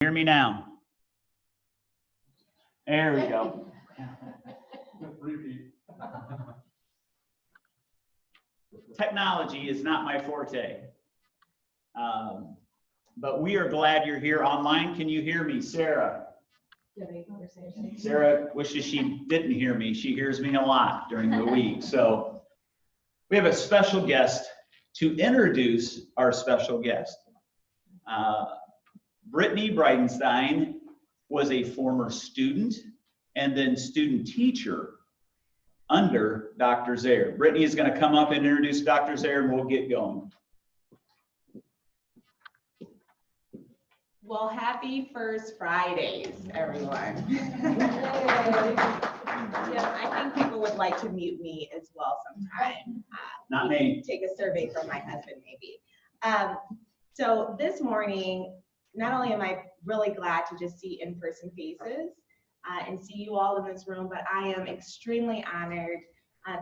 Hear me now. There we go. Technology is not my forte. But we are glad you're here online. Can you hear me, Sarah? Sarah wishes she didn't hear me. She hears me a lot during the week. So we have a special guest to introduce our special guest. Brittany Breidenstein was a former student and then student teacher under Dr. Zehr. Brittany is going to come up and introduce Dr. Zehr, and we'll get going. Well, happy First Fridays, everyone. Yeah, I think people would like to mute me as well sometime. Not me. Take a survey from my husband, maybe. So this morning, not only am I really glad to just see in-person faces and see you all in this room, but I am extremely honored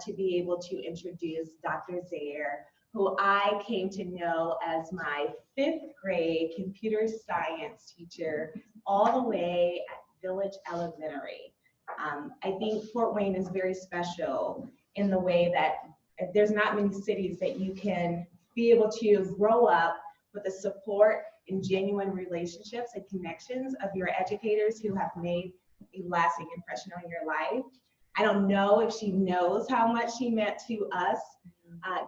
to be able to introduce Dr. Zehr, who I came to know as my 5th grade computer science teacher all the way at Village Elementary. I think Fort Wayne is very special in the way that there's not many cities that you can be able to grow up with the support and genuine relationships and connections of your educators who have made a lasting impression on your life. I don't know if she knows how much she meant to us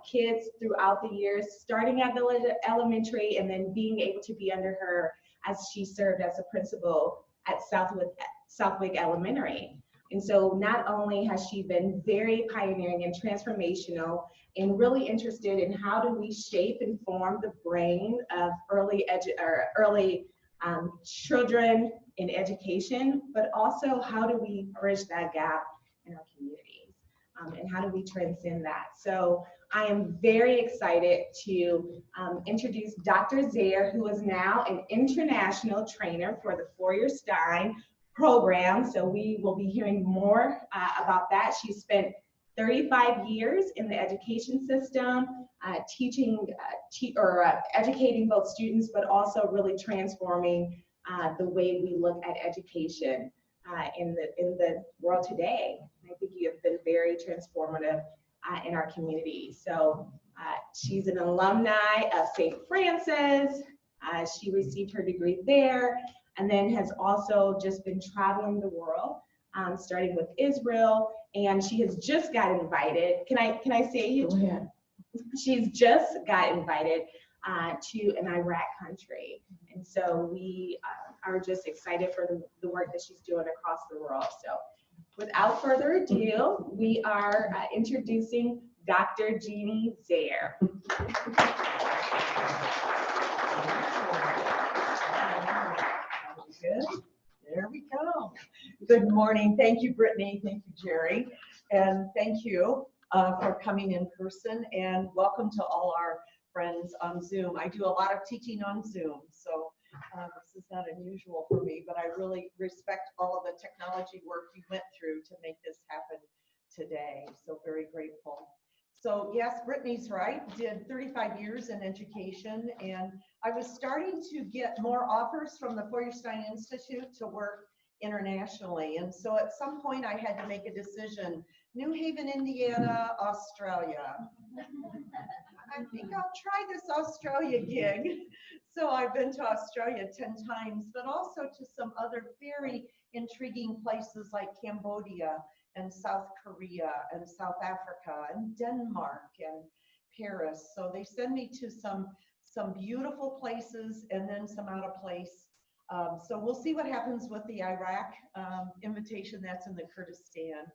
kids throughout the years, starting at Village Elementary and then being able to be under her as she served as a principal at Southwick Elementary. And so not only has she been very pioneering and transformational and really interested in how do we shape and form the brain of early children in education, but also how do we bridge that gap in our communities and how do we transcend that. So I am very excited to introduce Dr. Zehr, who is now an international trainer for the Feuerstein program. So we will be hearing more about that. She spent 35 years in the education system, educating both students, but also really transforming the way we look at education in the world today. I think you have been very transformative in our community. So she's an alumni of St. Francis. She received her degree there, and then has also just been traveling the world, starting with Israel, and she has just got invited. Can I say you? Yeah. She's just got invited to an Iraq country, and so we are just excited for the work that she's doing across the world. So without further ado, we are introducing Dr. Jeanne Zeir. Good. There we go. Good morning. Thank you, Brittany. Thank you, Jerry. And thank you for coming in person, and welcome to all our friends on Zoom. I do a lot of teaching on Zoom, so this is not unusual for me, but I really respect all of the technology work you went through to make this happen today. So very grateful. So yes, Brittany's right, did 35 years in education, and I was starting to get more offers from the Feuerstein Institute to work internationally. And so at some point I had to make a decision. New Haven, Indiana, Australia. I think I'll try this Australia gig. So I've been to Australia 10 times, but also to some other very intriguing places like Cambodia and South Korea and South Africa and Denmark and Paris. So they send me to some beautiful places and then some out of place. So we'll see what happens with the Iraq invitation. That's in the Kurdistan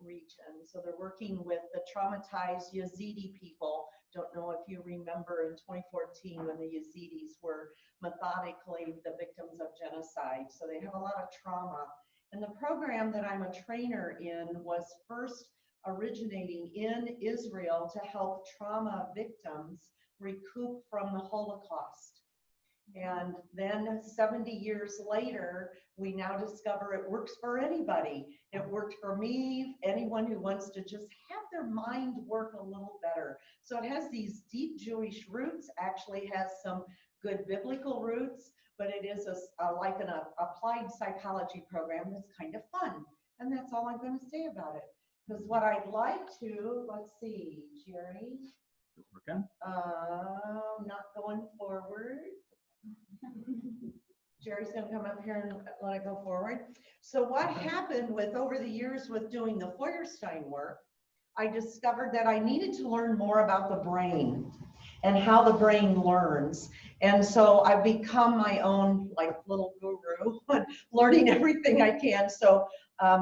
region. So they're working with the traumatized Yazidi people. Don't know if you remember in 2014 when the Yazidis were methodically the victims of genocide. So they have a lot of trauma. And the program that I'm a trainer in was first originating in Israel to help trauma victims recoup from the Holocaust. And then 70 years later, we now discover it works for anybody. It worked for me, anyone who wants to just have their mind work a little better. So it has these deep Jewish roots, actually has some good biblical roots, but it is like an applied psychology program that's kind of fun. And that's all I'm going to say about it. Because what I'd like to, let's see, Jerry, not going forward. Jerry's going to come up here and let it go forward. So what happened with over the years with doing the Feuerstein work, I discovered that I needed to learn more about the brain and how the brain learns. And so I've become my own like little guru, learning everything I can. So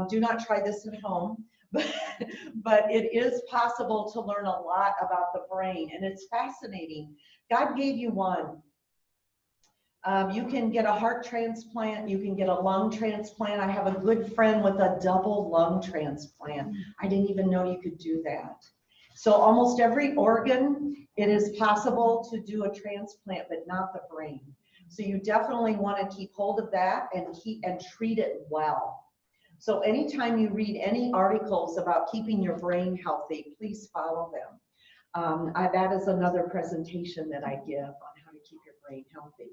do not try this at home, but it is possible to learn a lot about the brain, and it's fascinating. God gave you one. You can get a heart transplant, you can get a lung transplant. I have a good friend with a double lung transplant. I didn't even know you could do that. So almost every organ, it is possible to do a transplant, but not the brain. So you definitely want to keep hold of that and treat it well. So anytime you read any articles about keeping your brain healthy, please follow them. That is another presentation that I give on how to keep your brain healthy.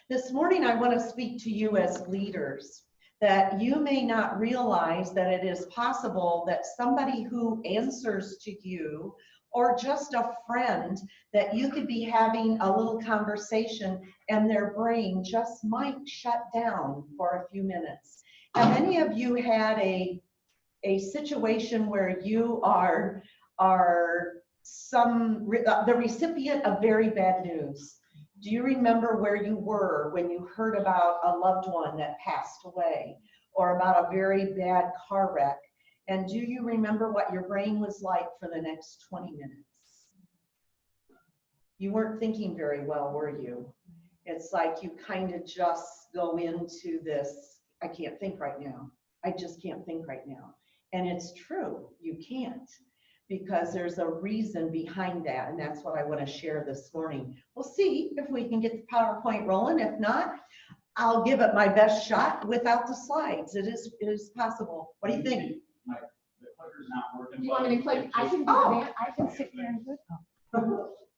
This morning, I want to speak to you as leaders, that you may not realize that it is possible that somebody who answers to you, or just a friend, that you could be having a little conversation and their brain just might shut down for a few minutes. Have any of you had a situation where you are the recipient of very bad news? Do you remember where you were when you heard about a loved one that passed away, or about a very bad car wreck? And do you remember what your brain was like for the next 20 minutes? You weren't thinking very well, were you? It's like you kind of just go into this, I can't think right now. I just can't think right now. And it's true, you can't, because there's a reason behind that, and that's what I want to share this morning. We'll see if we can get the PowerPoint rolling. If not, I'll give it my best shot without the slides. It is possible. What do you think? The clicker's not working. Do you want me to click? I can do that. I can sit there and do it.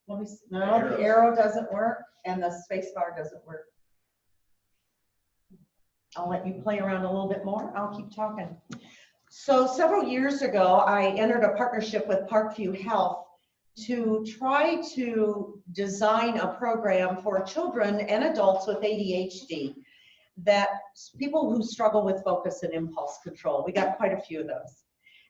Let me see. No, the arrow doesn't work, and the space bar doesn't work. I'll let you play around a little bit more. I'll keep talking. So several years ago, I entered a partnership with Parkview Health to try to design a program for children and adults with ADHD, that people who struggle with focus and impulse control. We got quite a few of those.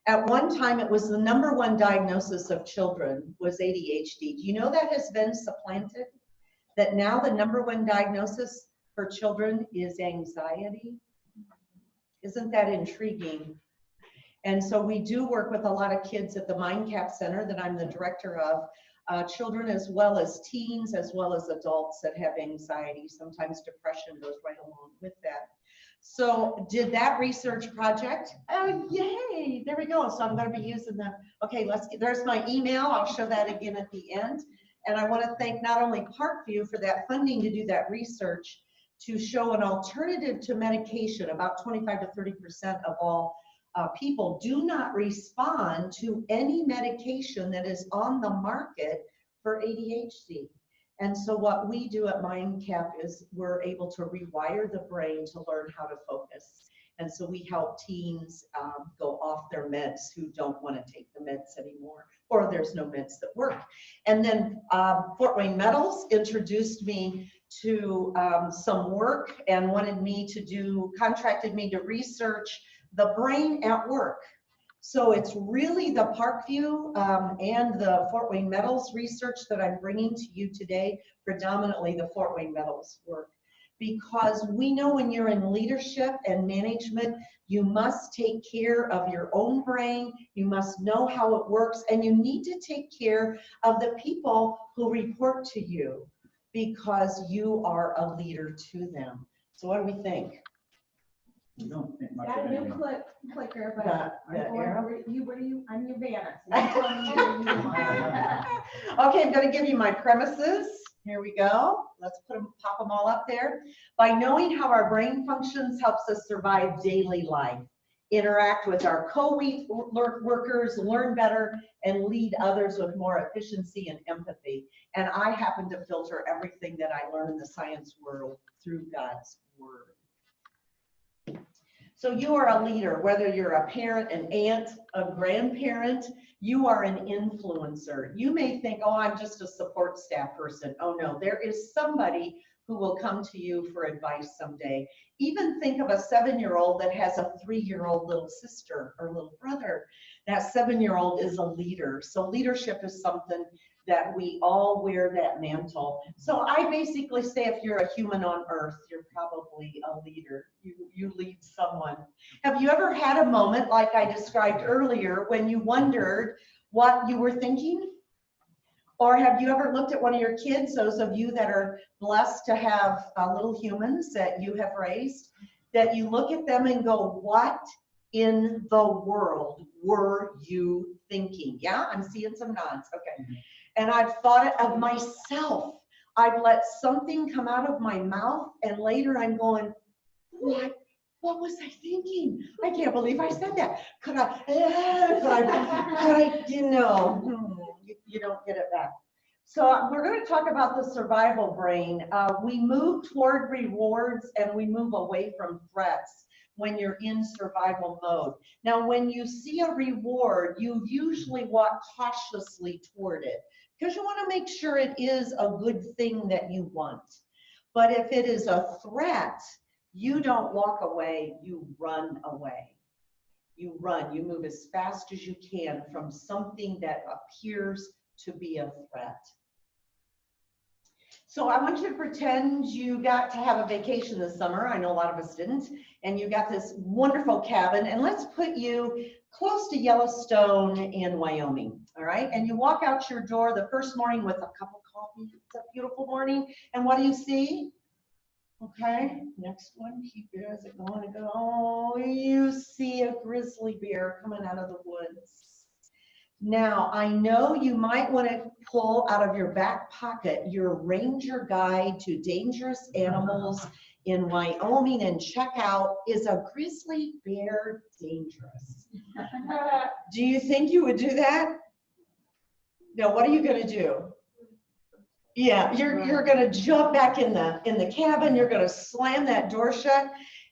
At one time, it was the #1 diagnosis of children was ADHD. Do you know that has been supplanted? That now the #1 diagnosis for children is anxiety? Isn't that intriguing? And so we do work with a lot of kids at the MindCap Center that I'm the director of, children as well as teens, as well as adults that have anxiety. Sometimes depression goes right along with that. So did that research project. Oh, yay, there we go. So I'm going to be using the, okay, there's my email. I'll show that again at the end. And I want to thank not only Parkview for that funding to do that research, to show an alternative to medication. About 25 to 30% of all people do not respond to any medication that is on the market for ADHD. And so what we do at MindCap is we're able to rewire the brain to learn how to focus. And so we help teens go off their meds who don't want to take the meds anymore, or there's no meds that work. And then Fort Wayne Metals introduced me to some work and contracted me to research the brain at work. So it's really the Parkview and the Fort Wayne Metals research that I'm bringing to you today, predominantly the Fort Wayne Metals work. Because we know when you're in leadership and management, you must take care of your own brain, you must know how it works, and you need to take care of the people who report to you, because you are a leader to them. So what do we think? You don't think much Got of a new anything. clicker, but The arrow? what are you? I'm your banner. So you tell me where you are. Okay, I'm going to give you my premises. Here we go. Let's pop them all up there. By knowing how our brain functions helps us survive daily life. interact with our co-workers, learn better, and lead others with more efficiency and empathy. And I happen to filter everything that I learn in the science world through God's word. So you are a leader, whether you're a parent, an aunt, a grandparent, you are an influencer. You may think, oh, I'm just a support staff person. Oh no, there is somebody who will come to you for advice someday. Even think of a 7-year-old that has a 3-year-old little sister or little brother. That 7-year-old is a leader. So leadership is something that we all wear that mantle. So I basically say if you're a human on earth, you're probably a leader. You lead someone. Have you ever had a moment like I described earlier when you wondered what you were thinking? Or have you ever looked at one of your kids, those of you that are blessed to have little humans that you have raised, that you look at them and go, what in the world were you thinking? Yeah, I'm seeing some nods. Okay. And I've thought it of myself. I've let something come out of my mouth, and later I'm going, what was I thinking? I can't believe I said that. Could I didn't know. You don't get it back. So we're going to talk about the survival brain. We move toward rewards and we move away from threats when you're in survival mode. Now, when you see a reward, you usually walk cautiously toward it because you want to make sure it is a good thing that you want. But if it is a threat, you don't walk away, you run away. You run, you move as fast as you can from something that appears to be a threat. So I want you to pretend you got to have a vacation this summer. I know a lot of us didn't. And you got this wonderful cabin. And let's put you close to Yellowstone in Wyoming. All right. And you walk out your door the first morning with a cup of coffee. It's a beautiful morning. And what do you see? Okay. Next one. Keep it as it going to go. Oh, you see a grizzly bear coming out of the woods. Now, I know you might want to pull out of your back pocket your Ranger Guide to Dangerous Animals in Wyoming and check out, is a grizzly bear dangerous? Do you think you would do that? Now, what are you going to do? Yeah, you're going to jump back in the cabin, you're going to slam that door shut,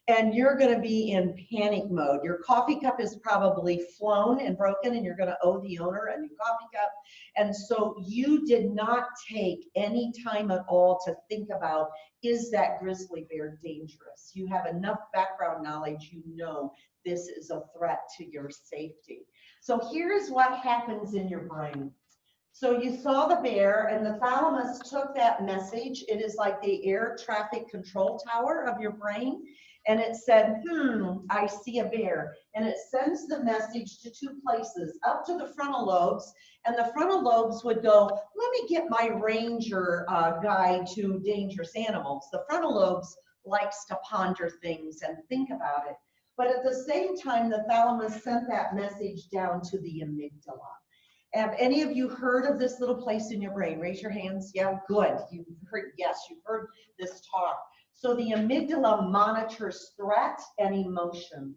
and you're going to be in panic mode. Your coffee cup is probably flown and broken, and you're going to owe the owner a new coffee cup. And so you did not take any time at all to think about, is that grizzly bear dangerous? You have enough background knowledge, you know this is a threat to your safety. So here's what happens in your brain. So you saw the bear, and the thalamus took that message. It is like the air traffic control tower of your brain. And it said, I see a bear. And it sends the message to two places, up to the frontal lobes. And the frontal lobes would go, let me get my Ranger Guide to Dangerous Animals. The frontal lobes likes to ponder things and think about it. But at the same time, the thalamus sent that message down to the amygdala. Have any of you heard of this little place in your brain? Raise your hands. Yeah, good. You've heard, yes, you've heard this talk. So the amygdala monitors threat and emotions.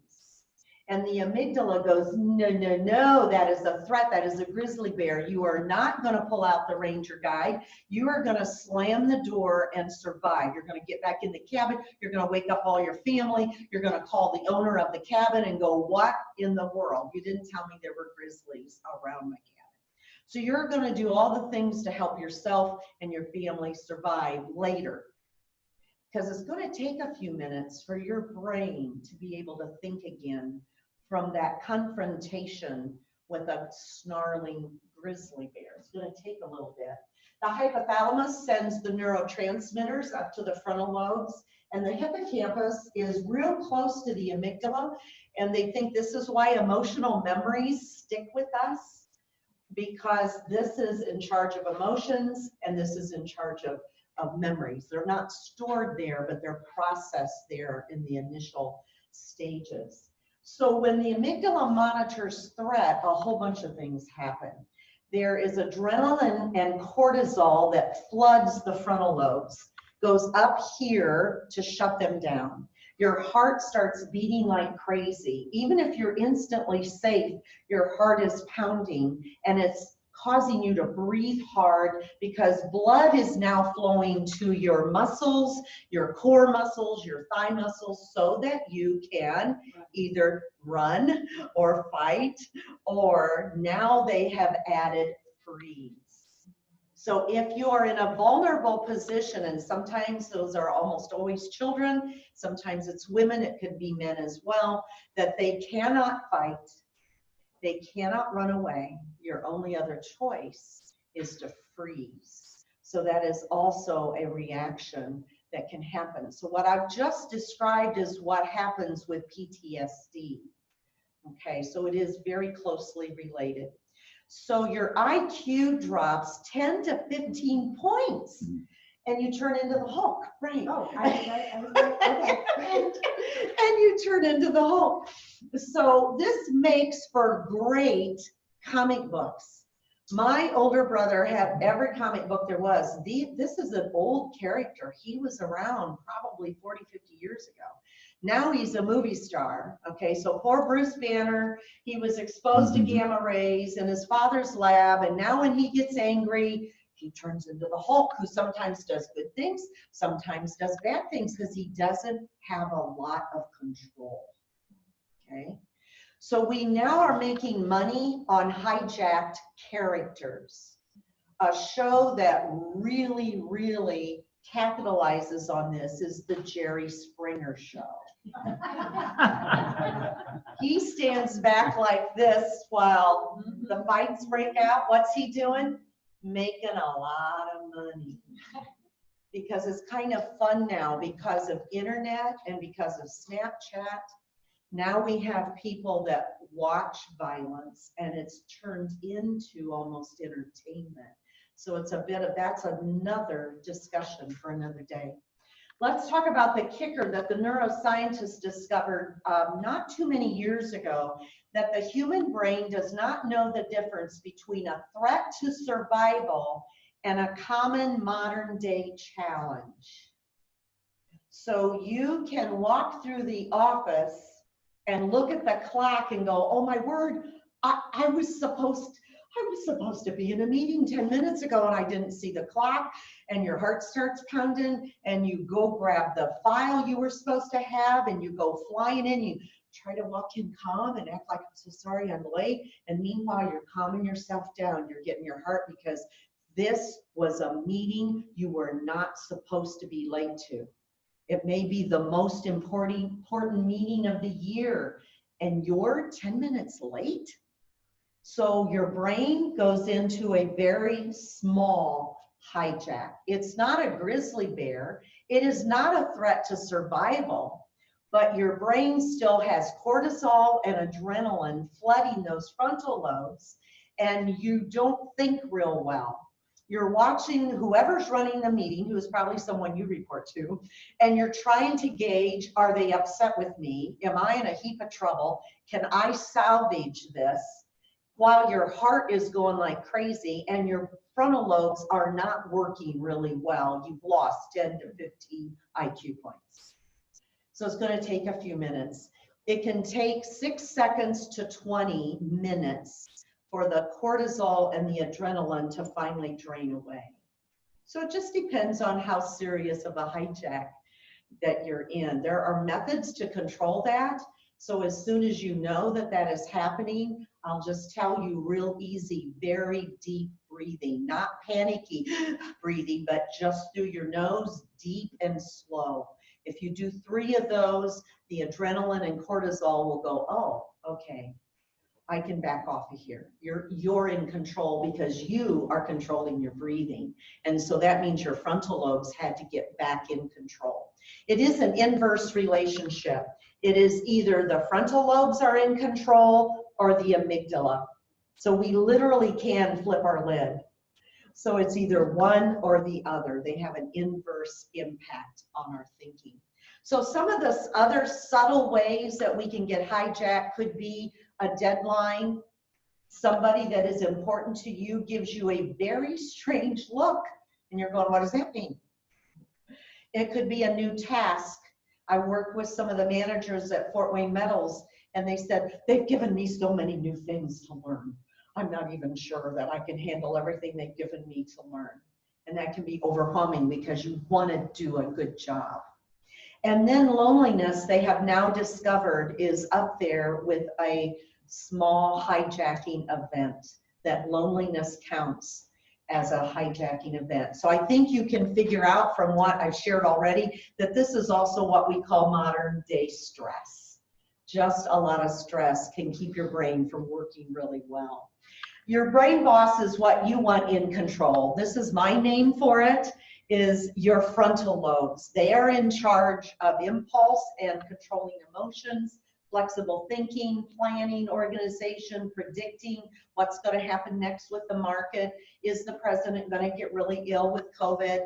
And the amygdala goes, no, no, no, that is a threat. That is a grizzly bear. You are not going to pull out the Ranger Guide. You are going to slam the door and survive. You're going to get back in the cabin. You're going to wake up all your family. You're going to call the owner of the cabin and go, what in the world? You didn't tell me there were grizzlies around my cabin. So you're going to do all the things to help yourself and your family survive later. Because it's going to take a few minutes for your brain to be able to think again from that confrontation with a snarling grizzly bear. It's going to take a little bit. The hypothalamus sends the neurotransmitters up to the frontal lobes, and the hippocampus is real close to the amygdala, and they think this is why emotional memories stick with us, because this is in charge of emotions and this is in charge of memories. They're not stored there, but they're processed there in the initial stages. So when the amygdala monitors threat, a whole bunch of things happen. There is adrenaline and cortisol that floods the frontal lobes, goes up here to shut them down. Your heart starts beating like crazy. Even if you're instantly safe, your heart is pounding, and it's causing you to breathe hard because blood is now flowing to your muscles, your core muscles, your thigh muscles, so that you can either run or fight, or now they have added freeze. So if you are in a vulnerable position, and sometimes those are almost always children, sometimes it's women, it could be men as well, that they cannot fight, they cannot run away. Your only other choice is to freeze. So that is also a reaction that can happen. So what I've just described is what happens with PTSD. Okay, so it is very closely related. So your IQ drops 10 to 15 points, and you turn into the Hulk, right? Oh, I was like, okay. And you turn into the Hulk. So this makes for great comic books. My older brother had every comic book there was. This is an old character. He was around probably 40, 50 years ago. Now he's a movie star. Okay, so poor Bruce Banner, he was exposed to gamma rays in his father's lab, and now when he gets angry, he turns into the Hulk, who sometimes does good things, sometimes does bad things, because he doesn't have a lot of control. Okay, so we now are making money on hijacked characters. A show that really, really capitalizes on this is the Jerry Springer Show. He stands back like this while the fights break out. What's he doing? Making a lot of money. Because it's kind of fun now because of internet and because of Snapchat. Now we have people that watch violence, and it's turned into almost entertainment. So it's a bit of, that's another discussion for another day. Let's talk about the kicker that the neuroscientists discovered not too many years ago, that the human brain does not know the difference between a threat to survival and a common modern day challenge. So you can walk through the office and look at the clock and go, oh my word, I was supposed to be in a meeting 10 minutes ago and I didn't see the clock, and your heart starts pounding, and you go grab the file you were supposed to have, and you go flying in, you try to walk in calm and act like, I'm so sorry I'm late, and meanwhile you're calming yourself down, you're getting your heart, because this was a meeting you were not supposed to be late to. It may be the most important meeting of the year, and you're 10 minutes late. So your brain goes into a very small hijack. It's not a grizzly bear. It is not a threat to survival, but your brain still has cortisol and adrenaline flooding those frontal lobes, and you don't think real well. You're watching whoever's running the meeting, who is probably someone you report to, and you're trying to gauge, are they upset with me? Am I in a heap of trouble? Can I salvage this? While your heart is going like crazy and your frontal lobes are not working really well, you've lost 10 to 15 IQ points. So it's going to take a few minutes. It can take 6 seconds to 20 minutes for the cortisol and the adrenaline to finally drain away. So it just depends on how serious of a hijack that you're in. There are methods to control that. So as soon as you know that that is happening, I'll just tell you real easy, very deep breathing, not panicky breathing, but just through your nose, deep and slow. If you do 3 of those, the adrenaline and cortisol will go, oh, okay, I can back off of here. You're in control because you are controlling your breathing. And so that means your frontal lobes had to get back in control. It is an inverse relationship. It is either the frontal lobes are in control or the amygdala. So we literally can flip our lid. So it's either one or the other. They have an inverse impact on our thinking. So some of the other subtle ways that we can get hijacked could be a deadline. Somebody that is important to you gives you a very strange look, and you're going, what does that mean? It could be a new task. I work with some of the managers at Fort Wayne Metals, and they said, they've given me so many new things to learn. I'm not even sure that I can handle everything they've given me to learn. And that can be overwhelming because you want to do a good job. And then loneliness, they have now discovered, is up there with a small hijacking event, that loneliness counts as a hijacking event. So I think you can figure out from what I've shared already that this is also what we call modern day stress. Just a lot of stress can keep your brain from working really well. Your brain boss is what you want in control. This is my name for it, is your frontal lobes. They are in charge of impulse and controlling emotions, flexible thinking, planning, organization, predicting what's going to happen next with the market. Is the president going to get really ill with COVID?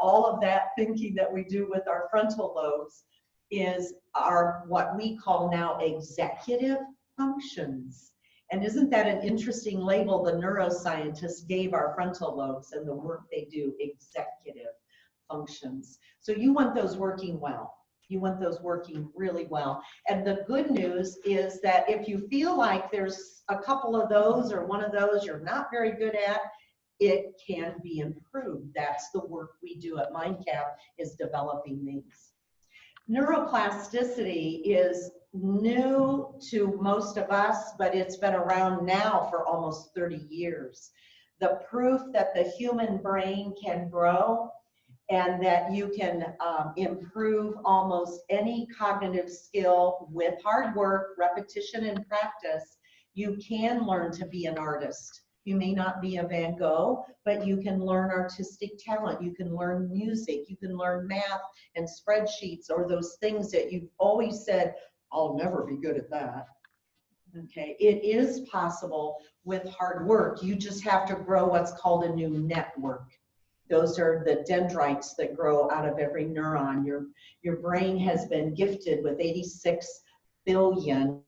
All of that thinking that we do with our frontal lobes is our, what we call now, executive functions. And isn't that an interesting label the neuroscientists gave our frontal lobes and the work they do, executive functions. So you want those working well. You want those working really well. And the good news is that if you feel like there's a couple of those or one of those you're not very good at, it can be improved. That's the work we do at MindCap, is developing these. Neuroplasticity is new to most of us, but it's been around now for almost 30 years. The proof that the human brain can grow and that you can improve almost any cognitive skill with hard work, repetition, and practice. You can learn to be an artist. You may not be a Van Gogh, but you can learn artistic talent. You can learn music. You can learn math and spreadsheets, or those things that you've always said, I'll never be good at that. Okay, it is possible with hard work. You just have to grow what's called a new network. Those are the dendrites that grow out of every neuron. Your brain has been gifted with 86 billion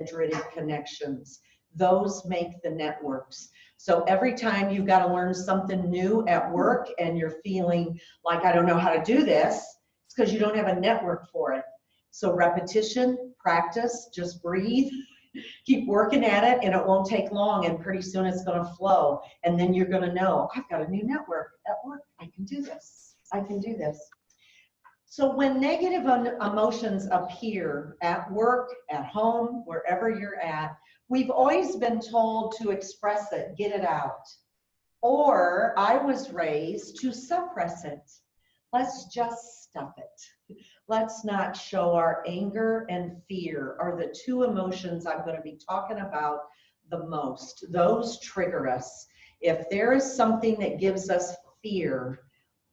dendritic connections. Those make the networks. So every time you got to learn something new at work and you're feeling like, I don't know how to do this, it's because you don't have a network for it. So repetition, practice, just breathe, keep working at it, and it won't take long, and pretty soon it's going to flow. And then you're going to know, I've got a new network at work. I can do this. I can do this. So when negative emotions appear at work, at home, wherever you're at, we've always been told to express it, get it out. Or I was raised to suppress it. Let's just stuff it. Let's not show our anger and fear are the two emotions I'm going to be talking about the most. Those trigger us. If there is something that gives us fear,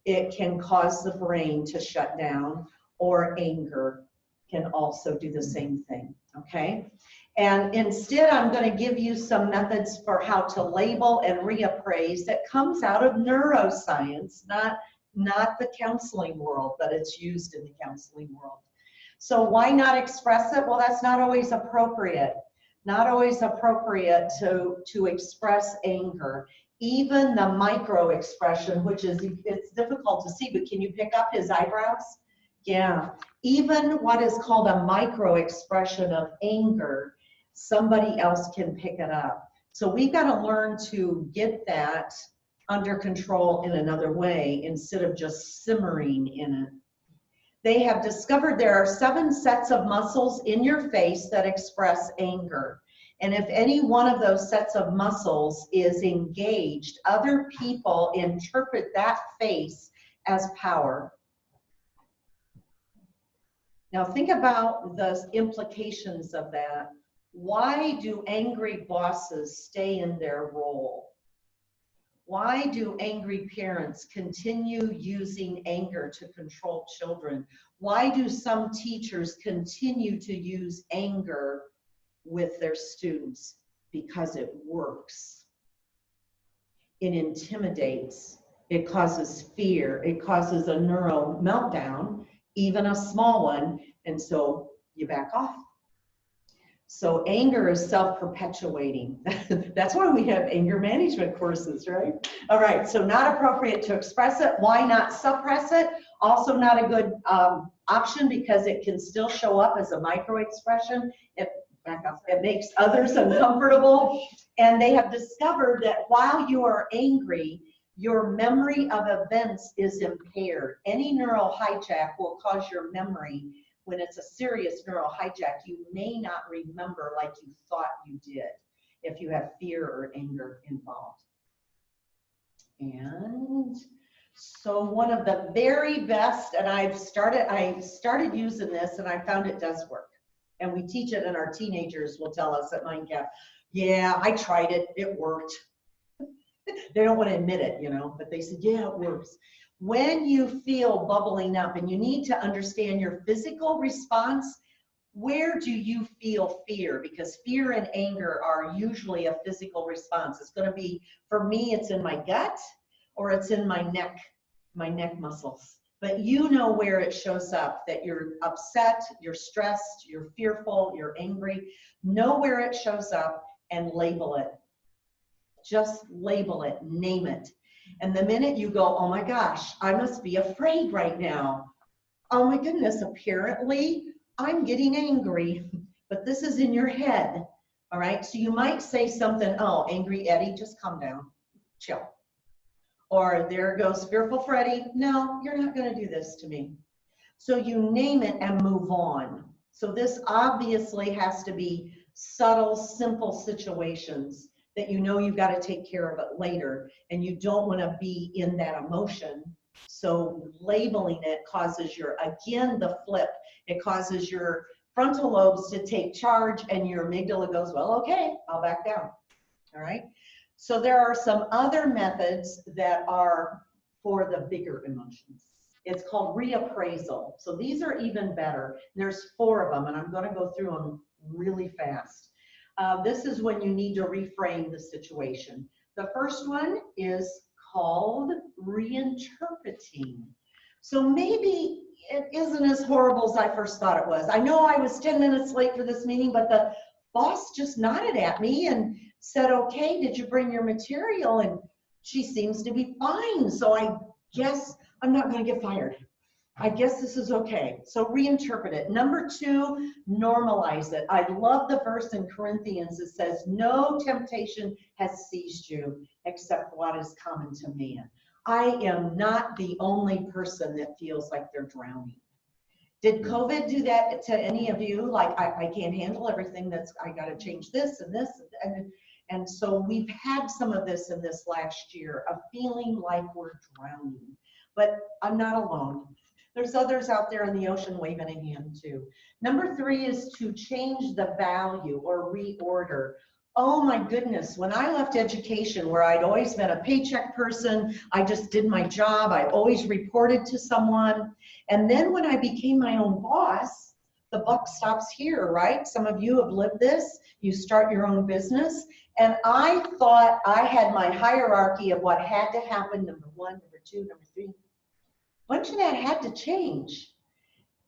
it can cause the brain to shut down, or anger can also do the same thing, okay? And instead, I'm going to give you some methods for how to label and reappraise that comes out of neuroscience, not the counseling world, but it's used in the counseling world. So why not express it? Well, that's not always appropriate. Not always appropriate to express anger. Even the micro expression, which is, it's difficult to see, but can you pick up his eyebrows? Yeah. Even what is called a micro expression of anger, somebody else can pick it up. So we've got to learn to get that under control in another way instead of just simmering in it. They have discovered there are 7 sets of muscles in your face that express anger. And if any one of those sets of muscles is engaged, other people interpret that face as power. Now think about the implications of that. Why do angry bosses stay in their role? Why do angry parents continue using anger to control children? Why do some teachers continue to use anger with their students? Because it works. It intimidates. It causes fear. It causes a neural meltdown, even a small one, and so you back off. So anger is self-perpetuating. That's why we have anger management courses, right? All right, so not appropriate to express it. Why not suppress it? Also not a good option because it can still show up as a micro-expression. It makes others uncomfortable. And they have discovered that while you are angry, your memory of events is impaired. Any neural hijack will cause your memory. When it's a serious neural hijack, you may not remember like you thought you did if you have fear or anger involved. And so one of the very best, and I started using this and I found it does work. And we teach it, and our teenagers will tell us at MindCap, yeah, I tried it, it worked. They don't want to admit it, you know, but they said, yeah, it works. When you feel bubbling up, and you need to understand your physical response, where do you feel fear? Because fear and anger are usually a physical response. It's going to be, for me, it's in my gut or it's in my neck muscles. But you know where it shows up, that you're upset, you're stressed, you're fearful, you're angry. Know where it shows up and label it. Just label it, name it. And the minute you go, oh my gosh, I must be afraid right now. Oh my goodness, apparently I'm getting angry, but this is in your head. All right, so you might say something, oh, angry Eddie, just calm down, chill. Or there goes fearful Freddie, no, you're not gonna do this to me. So you name it and move on. So this obviously has to be subtle, simple situations that you know you've got to take care of it later, and you don't want to be in that emotion. So labeling it causes again, the flip. It causes your frontal lobes to take charge, and your amygdala goes, well, okay, I'll back down. All right. So there are some other methods that are for the bigger emotions. It's called reappraisal. So these are even better. There's 4 of them, and I'm going to go through them really fast. This is when you need to reframe the situation. The first one is called reinterpreting. So maybe it isn't as horrible as I first thought it was. I know I was 10 minutes late for this meeting, but the boss just nodded at me and said, okay, did you bring your material? And she seems to be fine. So I guess I'm not going to get fired. I guess this is okay. So reinterpret it. Number 2, normalize it. I love the verse in Corinthians that says, no temptation has seized you except what is common to man. I am not the only person that feels like they're drowning. Did COVID do that to any of you? Like, I can't handle everything, I got to change this and this. And so we've had some of this in this last year, of feeling like we're drowning. But I'm not alone. There's others out there in the ocean waving a hand too. Number 3 is to change the value or reorder. Oh my goodness, when I left education, where I'd always been a paycheck person, I just did my job, I always reported to someone. And then when I became my own boss, the buck stops here, right? Some of you have lived this. You start your own business. And I thought I had my hierarchy of what had to happen, number 1, number 2, number 3. Bunch of that had to change.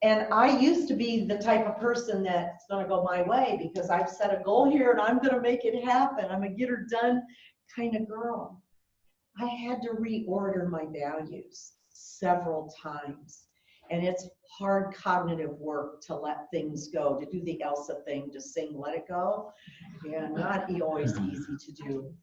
And I used to be the type of person that's going to go my way because I've set a goal here and I'm going to make it happen. I'm a get her done kind of girl. I had to reorder my values several times. And it's hard cognitive work to let things go, to do the Elsa thing, to sing Let It Go. Yeah, not always easy to do.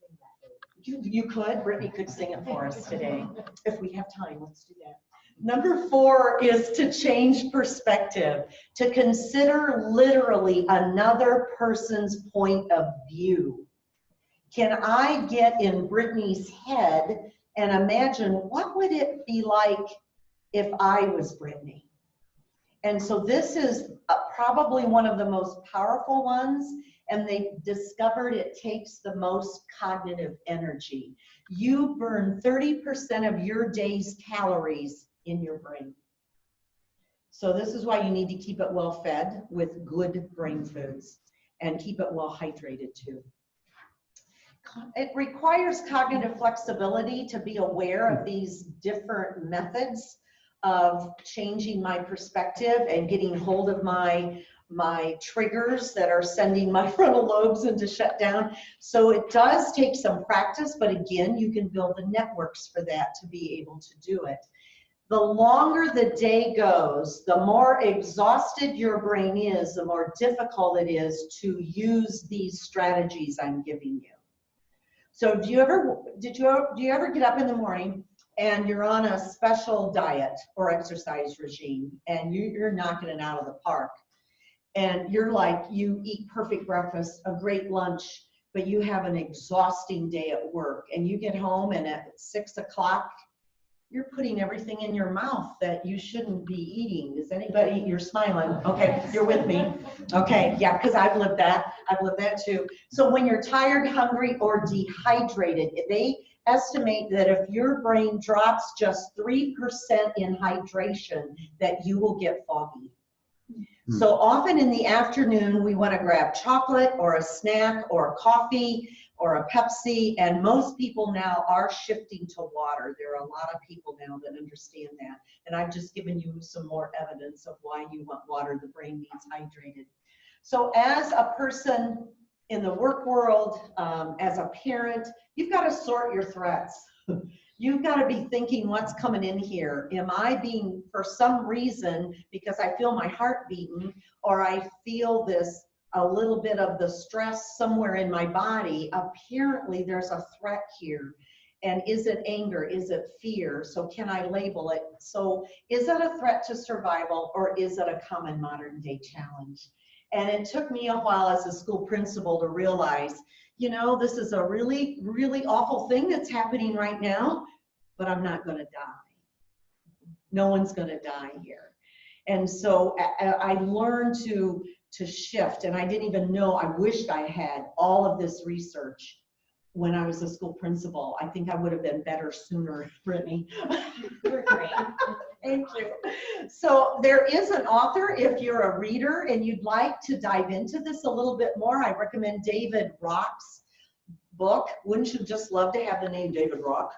You could, Brittany could sing it for us today. If we have time, let's do that. Number 4 is to change perspective, to consider literally another person's point of view. Can I get in Brittany's head and imagine what would it be like if I was Brittany? And so this is probably one of the most powerful ones, and they discovered it takes the most cognitive energy. You burn 30% of your day's calories in your brain. So this is why you need to keep it well fed with good brain foods and keep it well hydrated too. It requires cognitive flexibility to be aware of these different methods of changing my perspective and getting hold of my my triggers that are sending my frontal lobes into shutdown. So it does take some practice, but again, you can build the networks for that to be able to do it. The longer the day goes, the more exhausted your brain is, the more difficult it is to use these strategies I'm giving you. So do you ever get up in the morning and you're on a special diet or exercise regime and you're knocking it out of the park, and you're like, you eat perfect breakfast, a great lunch, but you have an exhausting day at work, and you get home and at 6 o'clock, you're putting everything in your mouth that you shouldn't be eating. Does anybody, you're smiling. Okay, you're with me. Okay, yeah, because I've lived that. I've lived that too. So when you're tired, hungry, or dehydrated, they estimate that if your brain drops just 3% in hydration, that you will get foggy. So often in the afternoon, we want to grab chocolate or a snack or a coffee or a Ptsd, and most people now are shifting to water. There are a lot of people now that understand that, and I've just given you some more evidence of why you want water. The brain needs hydrated. So as a person in the work world, as a parent, you've got to sort your threats. You've got to be thinking, what's coming in here? Am I being, for some reason, because I feel my heart beating, or I feel this, a little bit of the stress somewhere in my body, apparently there's a threat here. And is it anger? Is it fear? So can I label it? So is that a threat to survival, or is it a common modern day challenge? And it took me a while as a school principal to realize, you know, this is a really, really awful thing that's happening right now, but I'm not going to die. No one's going to die here. And so I learned to shift, and I didn't even know, I wished I had all of this research when I was a school principal. I think I would have been better sooner, Brittany. You're great. Thank you. So there is an author, if you're a reader and you'd like to dive into this a little bit more, I recommend David Rock's book. Wouldn't you just love to have the name David Rock?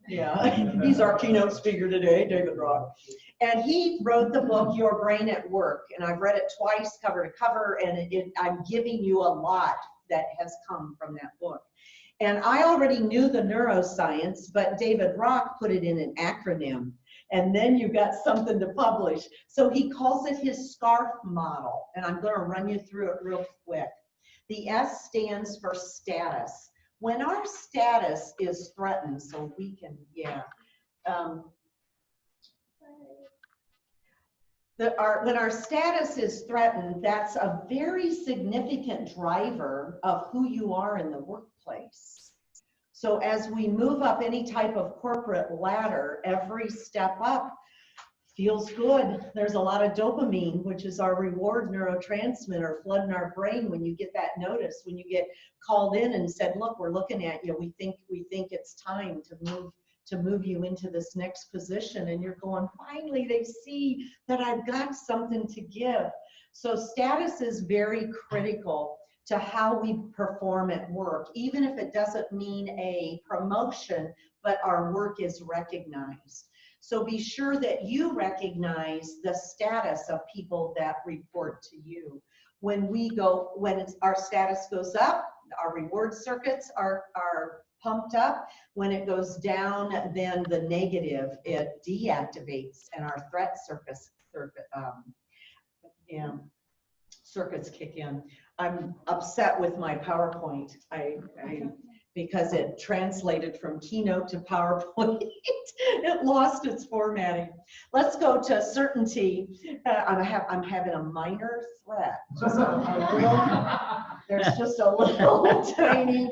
Yeah, he's our keynote speaker today, David Rock. And he wrote the book, Your Brain at Work. And I've read it twice, cover to cover, and I'm giving you a lot that has come from that book. And I already knew the neuroscience, but David Rock put it in an acronym. And then you got something to publish. So he calls it his SCARF model. And I'm going to run you through it real quick. The S stands for status. When our status is threatened, so we can, when our status is threatened, that's a very significant driver of who you are in the workplace. So as we move up any type of corporate ladder, every step up feels good. There's a lot of dopamine, which is our reward neurotransmitter, flooding our brain when you get that notice, when you get called in and said, look, we're looking at you. We think it's time to move you into this next position. And you're going, finally, they see that I've got something to give. So status is very critical to how we perform at work, even if it doesn't mean a promotion, but our work is recognized. So be sure that you recognize the status of people that report to you. When our status goes up, our reward circuits are pumped up. When it goes down, then the negative, it deactivates, and our threat circuits kick in. I'm upset with my PowerPoint. Because it translated from Keynote to PowerPoint. It lost its formatting. Let's go to certainty. I'm having a minor threat. There's just a little tiny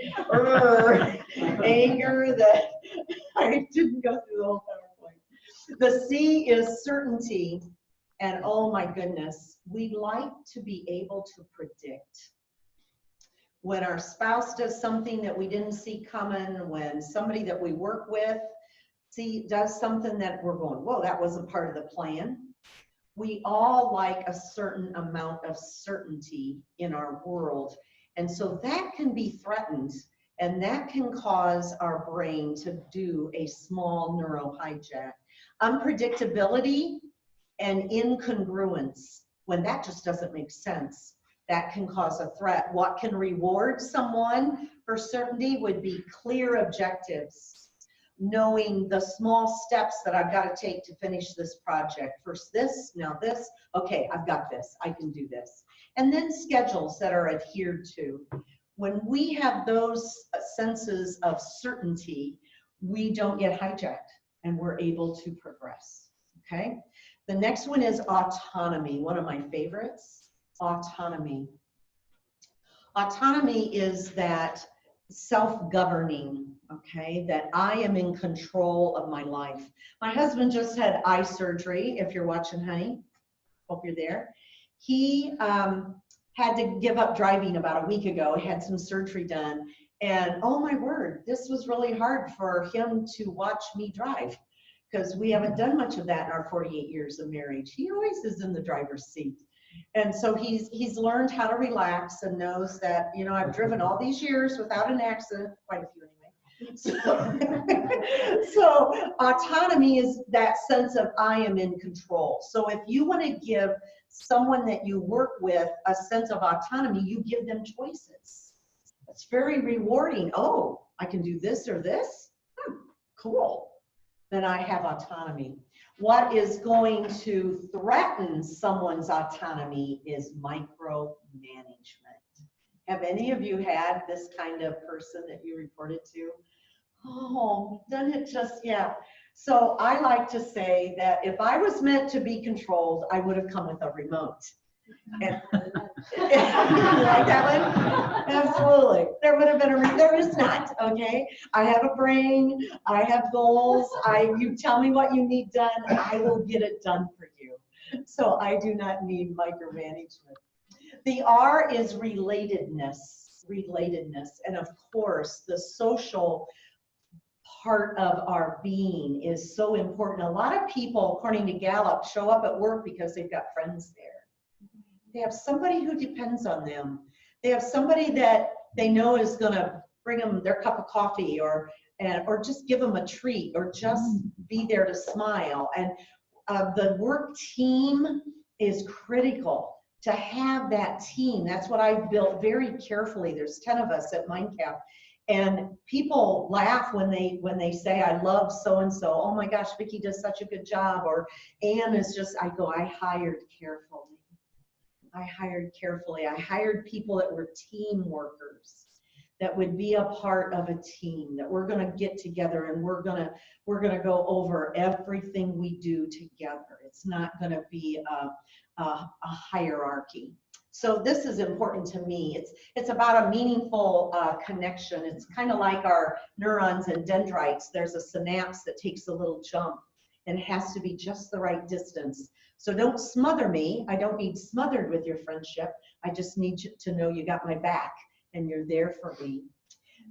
anger that I didn't go through the whole PowerPoint. The C is certainty. And oh my goodness, we like to be able to predict. When our spouse does something that we didn't see coming, when somebody that we work with does something that we're going, whoa, that wasn't part of the plan. We all like a certain amount of certainty in our world. And so that can be threatened, and that can cause our brain to do a small neuro hijack. Unpredictability and incongruence when that just doesn't make sense. That can cause a threat. What can reward someone for certainty would be clear objectives, knowing the small steps that I've got to take to finish this project. First this, now this, okay, I've got this, I can do this. And then schedules that are adhered to. When we have those senses of certainty, we don't get hijacked and we're able to progress, okay? The next one is autonomy, one of my favorites, autonomy. Autonomy is that self-governing, okay, that I am in control of my life. My husband just had eye surgery, if you're watching, honey, hope you're there. He had to give up driving about a week ago, had some surgery done, and oh my word, this was really hard for him to watch me drive, because we haven't done much of that in our 48 years of marriage. He always is in the driver's seat. And so he's learned how to relax and knows that, you know, I've driven all these years without an accident, quite a few anyway. So autonomy is that sense of I am in control. So if you want to give someone that you work with a sense of autonomy, you give them choices. It's very rewarding. Oh, I can do this or this? Cool. Then I have autonomy. What is going to threaten someone's autonomy is micromanagement. Have any of you had this kind of person that you reported to? Oh, doesn't it just, yeah. So I like to say that if I was meant to be controlled, I would have come with a remote. And, you like that one? Absolutely. There would have been there is not, okay? I have a brain, I have goals, you tell me what you need done, I will get it done for you. So I do not need micromanagement. The R is relatedness, and of course the social part of our being is so important. A lot of people, according to Gallup, show up at work because they've got friends there. They have somebody who depends on them. They have somebody that they know is going to bring them their cup of coffee or just give them a treat or just be there to smile. And the work team is critical to have that team. That's what I've built very carefully. There's 10 of us at MindCap. And people laugh when they say, I love so-and-so. Oh my gosh, Vicki does such a good job. Or Ann is just, I go, I hired carefully. I hired people that were team workers, that would be a part of a team, that we're going to get together and we're going to go over everything we do together. It's not going to be a hierarchy. So this is important to me. It's about a meaningful connection. It's kind of like our neurons and dendrites. There's a synapse that takes a little jump and it has to be just the right distance. So don't smother me. I don't need smothered with your friendship. I just need you to know you got my back and you're there for me.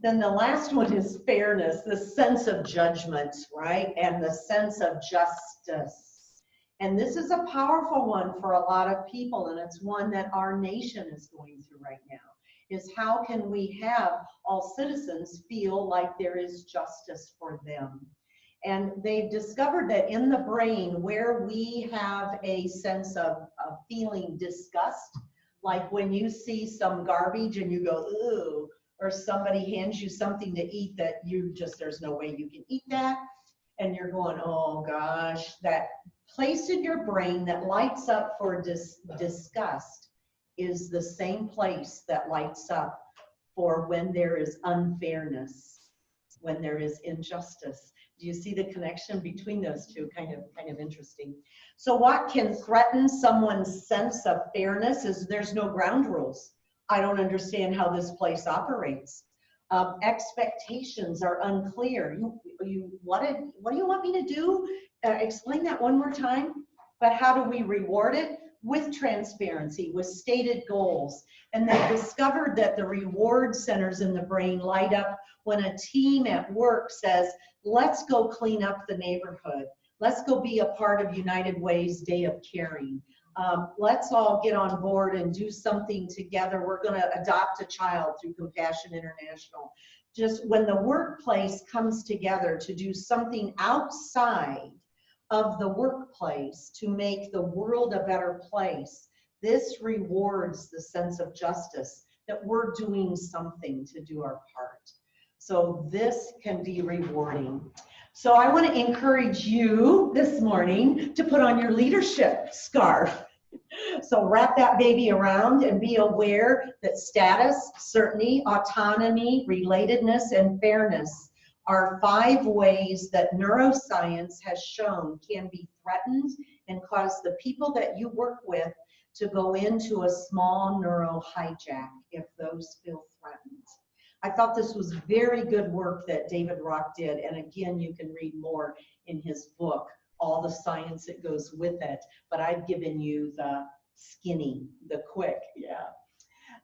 Then the last one is fairness, the sense of judgment, right? And the sense of justice. And this is a powerful one for a lot of people, and it's one that our nation is going through right now, is how can we have all citizens feel like there is justice for them? And they've discovered that in the brain where we have a sense of feeling disgust, like when you see some garbage and you go, ooh, or somebody hands you something to eat that there's no way you can eat that, and you're going, oh gosh, that place in your brain that lights up for disgust is the same place that lights up for when there is unfairness, when there is injustice. Do you see the connection between those two? Kind of interesting. So what can threaten someone's sense of fairness is there's no ground rules. I don't understand how this place operates. Expectations are unclear. What do you want me to do? Explain that one more time. But how do we reward it? With transparency, with stated goals. And they discovered that the reward centers in the brain light up when a team at work says, let's go clean up the neighborhood. Let's go be a part of United Way's Day of Caring. Let's all get on board and do something together. We're going to adopt a child through Compassion International. Just when the workplace comes together to do something outside of the workplace to make the world a better place, This rewards the sense of justice that we're doing something to do our part. So this can be rewarding. So I want to encourage you this morning to put on your leadership scarf. So wrap that baby around and be aware that status, certainty, autonomy, relatedness, and fairness are 5 ways that neuroscience has shown can be threatened and cause the people that you work with to go into a small neuro hijack if those feel threatened. I thought this was very good work that David Rock did, and again, you can read more in his book, all the science that goes with it, but I've given you the skinny, the quick, yeah.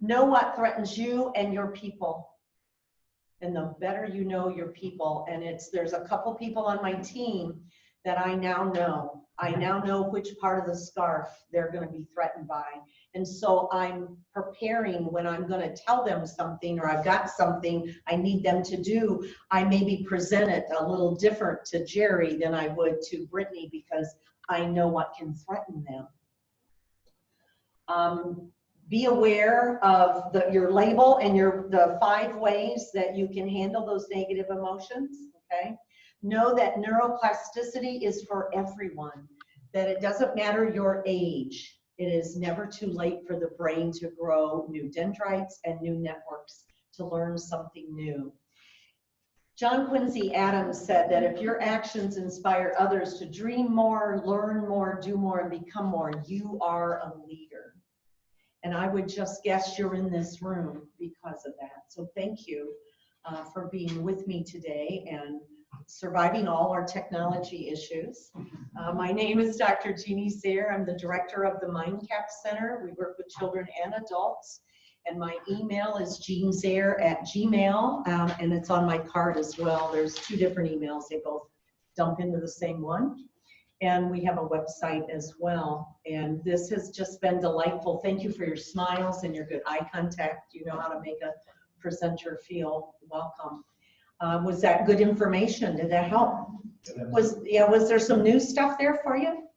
Know what threatens you and your people. And the better you know your people, and there's a couple people on my team that I now know. I now know which part of the scarf they're going to be threatened by. And so I'm preparing when I'm going to tell them something or I've got something I need them to do, I maybe present it a little different to Jerry than I would to Brittany because I know what can threaten them. Be aware of your label and the 5 ways that you can handle those negative emotions, okay? Know that neuroplasticity is for everyone, that it doesn't matter your age. It is never too late for the brain to grow new dendrites and new networks to learn something new. John Quincy Adams said that if your actions inspire others to dream more, learn more, do more, and become more, you are a leader. And I would just guess you're in this room because of that. So thank you for being with me today and surviving all our technology issues. My name is Dr. Jeanne Zeir. I'm the director of the MindCap Center. We work with children and adults. And my email is jeannezeir@gmail, and it's on my card as well. There's 2 different emails. They both dump into the same one. And we have a website as well. And this has just been delightful. Thank you for your smiles and your good eye contact. You know how to make a presenter feel welcome. Was that good information? Did that help? Was there some new stuff there for you?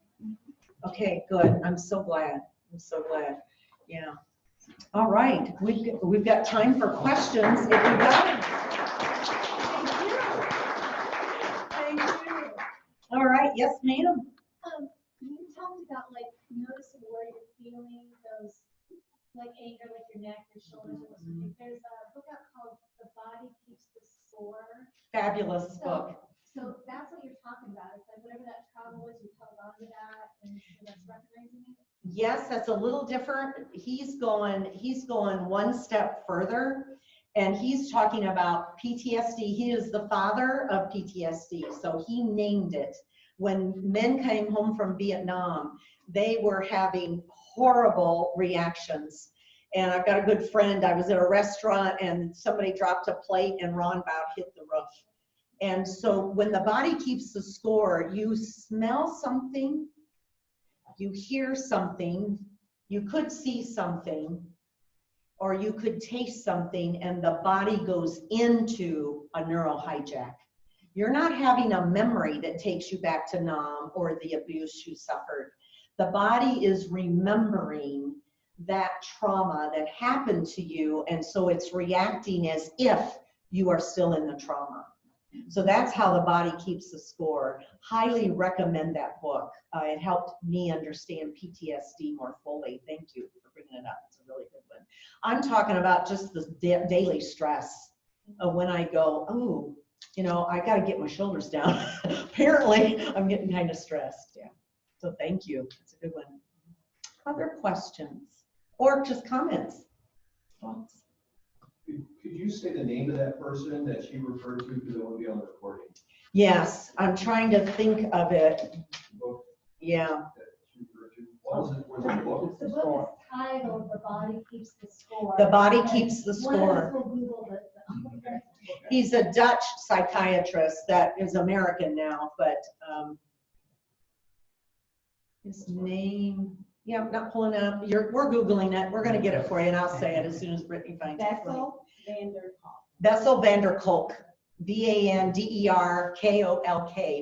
Okay, good. I'm so glad. I'm so glad. Yeah. All right. We've got time for questions if you got them. Thank you. Thank you. All right. Yes, ma'am. You talked about like noticing where you're feeling those like anger, like your neck, your shoulders. There's a book out called The Body Keeps the Score. Fabulous book. So that's what you're talking about. It's like whatever that trauma was, you held on to that, and so that's recognizing it. Yes, that's a little different. He's going one step further, and he's talking about PTSD. He is the father of PTSD, so he named it. When men came home from Vietnam, they were having horrible reactions. And I've got a good friend. I was at a restaurant and somebody dropped a plate and roundabout hit the roof. And so when the body keeps the score, you smell something, you hear something, you could see something, or you could taste something, and the body goes into a neural hijack. You're not having a memory that takes you back to Nam or the abuse you suffered. The body is remembering that trauma that happened to you, and so it's reacting as if you are still in the trauma. So that's how the body keeps the score. Highly recommend that book. It helped me understand PTSD more fully. Thank you for bringing it up. It's a really good one. I'm talking about just the daily stress of when I go, oh, you know, I got to get my shoulders down. Apparently, I'm getting kind of stressed. Yeah. So thank you. It's a good one. Other questions or just comments? Thoughts? Could you say the name of that person that she referred to because it won't be on the recording? Yes, I'm trying to think of it. Book Yeah. that she referred to. What was it? Was it a book? The book is titled The Body Keeps the Score. The Body Keeps the One of us Score. will Google the He's a Dutch psychiatrist that is American now, but his name, yeah, I'm not pulling it up. We're Googling it. We're going to get it for you, and I'll say it as soon as Brittany finds it. Bessel van der Kolk. Bessel van der Kolk. V-A-N-D-E-R-K-O-L-K.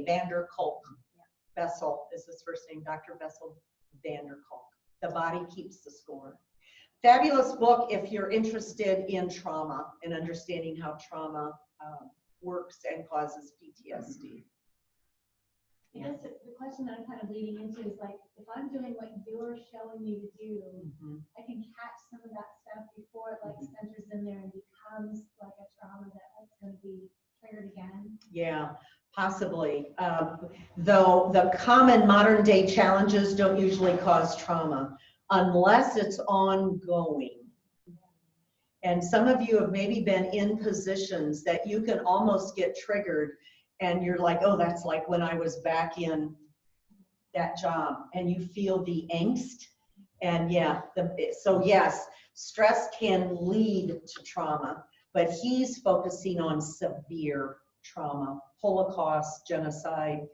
Van der Kolk. Bessel is his first name, Dr. Bessel van der Kolk. The Body Keeps the Score. Fabulous book if you're interested in trauma and understanding how trauma works and causes PTSD. I guess the question that I'm kind of leading into is like, if I'm doing what you're showing me to do, I can catch some of that stuff before it like centers in there and becomes like a trauma that's going to be triggered again. Yeah, possibly. Though the common modern day challenges don't usually cause trauma unless it's ongoing. And some of you have maybe been in positions that you can almost get triggered and you're like, oh, that's like when I was back in that job, and you feel the angst. And yeah, so yes, stress can lead to trauma, but he's focusing on severe trauma, Holocaust, genocide,